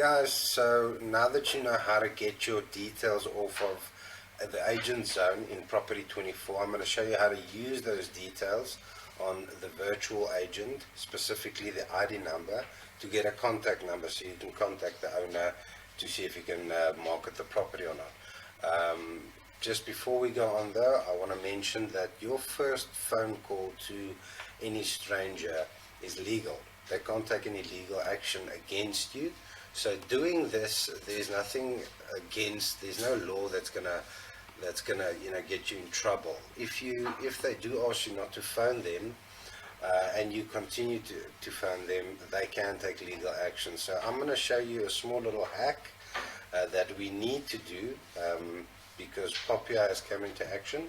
guys, so now that you know how to get your details off of the agent zone in Property 24, I'm going to show you how to use those details on the virtual agent, specifically the ID number, to get a contact number so you can contact the owner to see if you can market the property or not. Just before we go on though, I want to mention that your first phone call to any stranger is legal. They can't take any legal action against you. So doing this, there's nothing against, there's no law that's gonna get you in trouble. If they do ask you not to phone them, and you continue to phone them, they can take legal action. So I'm going to show you a small little hack that we need to do because Popia is coming to action,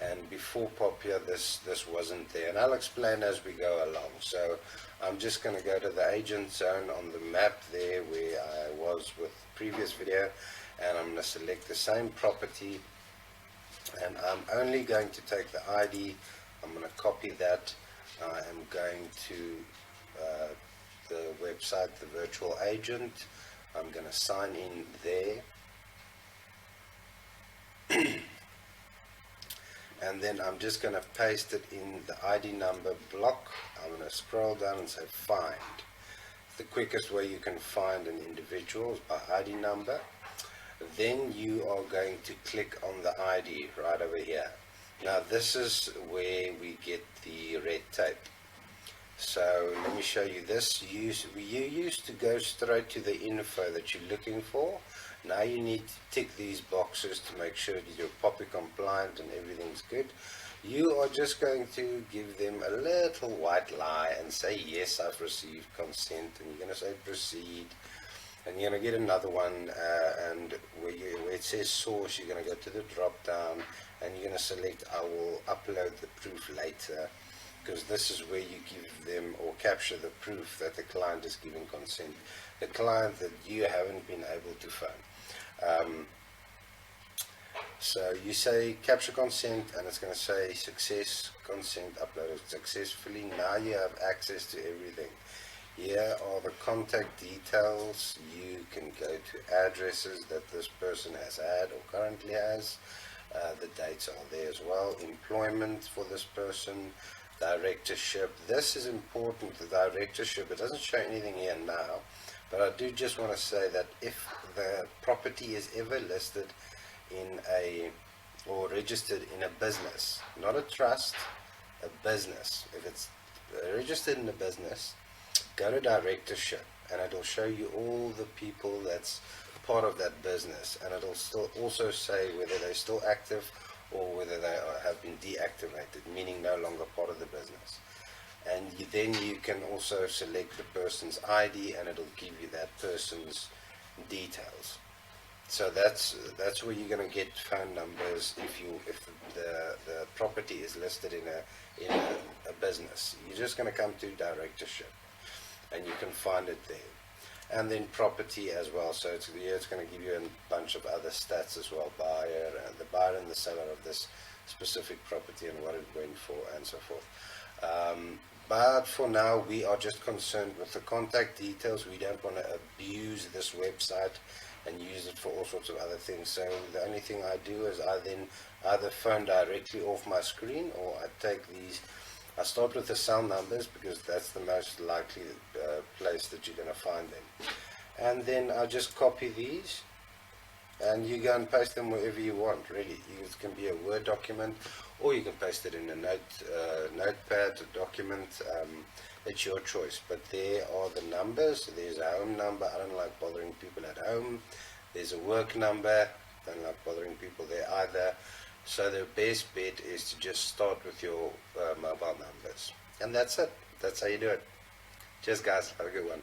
and before Popia this wasn't there, and I'll explain as we go along. So I'm just going to go to the agent zone on the map there where I was with the previous video, and I'm going to select the same property, and I'm only going to take the ID. I'm going to copy that. I am going to the website, the virtual agent. I'm going to sign in there. And then I'm just going to paste it in the ID number block. I'm going to scroll down and say find. The quickest way you can find an individual is by ID number. Then you are going to click on the ID right over here. Now this is where we get the red tape. So let me show you this. You used to go straight to the info that you're looking for. Now you need to tick these boxes to make sure that you're POPI compliant and everything's good. You are just going to give them a little white lie and say yes, I've received consent, and you're going to say proceed, and you're going to get another one, and where it says source, you're going to go to the drop down and you're going to select I will upload the proof later, because this is where you give them or capture the proof that the client is giving consent, the client that you haven't been able to phone. So you say capture consent, and it's going to say success, consent uploaded successfully. Now you have access to everything. Here are the contact details. You can go to addresses that this person has had or currently has. The dates are there as well. Employment for this person. Directorship. This is important, the directorship. It doesn't show anything here now, but I do just want to say that if the property is ever listed in or registered in a business, not a trust, a business, if it's registered in a business, go to directorship and it'll show you all the people that's part of that business, and it'll still also say whether they're still active or whether they have been deactivated, meaning no longer part of the business. And then you can also select the person's ID, and it'll give you that person's details. So that's where you're going to get phone numbers if the property is listed in a business. You're just going to come to directorship, and you can find it there. And then property as well, so it's going to give you a bunch of other stats as well, the buyer and the seller of this specific property and what it went for and so forth. But for now we are just concerned with the contact details. We don't want to abuse this website and use it for all sorts of other things. So the only thing I do is I then either phone directly off my screen, or I take these. I start with the cell numbers because that's the most likely place that you're going to find them. And then I just copy these, and you go and paste them wherever you want, really. It can be a Word document, or you can paste it in a notepad, a document. It's your choice. But there are the numbers. There's a home number. I don't like bothering people at home. There's a work number. I don't like bothering people there either. So the best bet is to just start with your mobile numbers, and that's it. That's how you do it. Cheers guys, have a good one.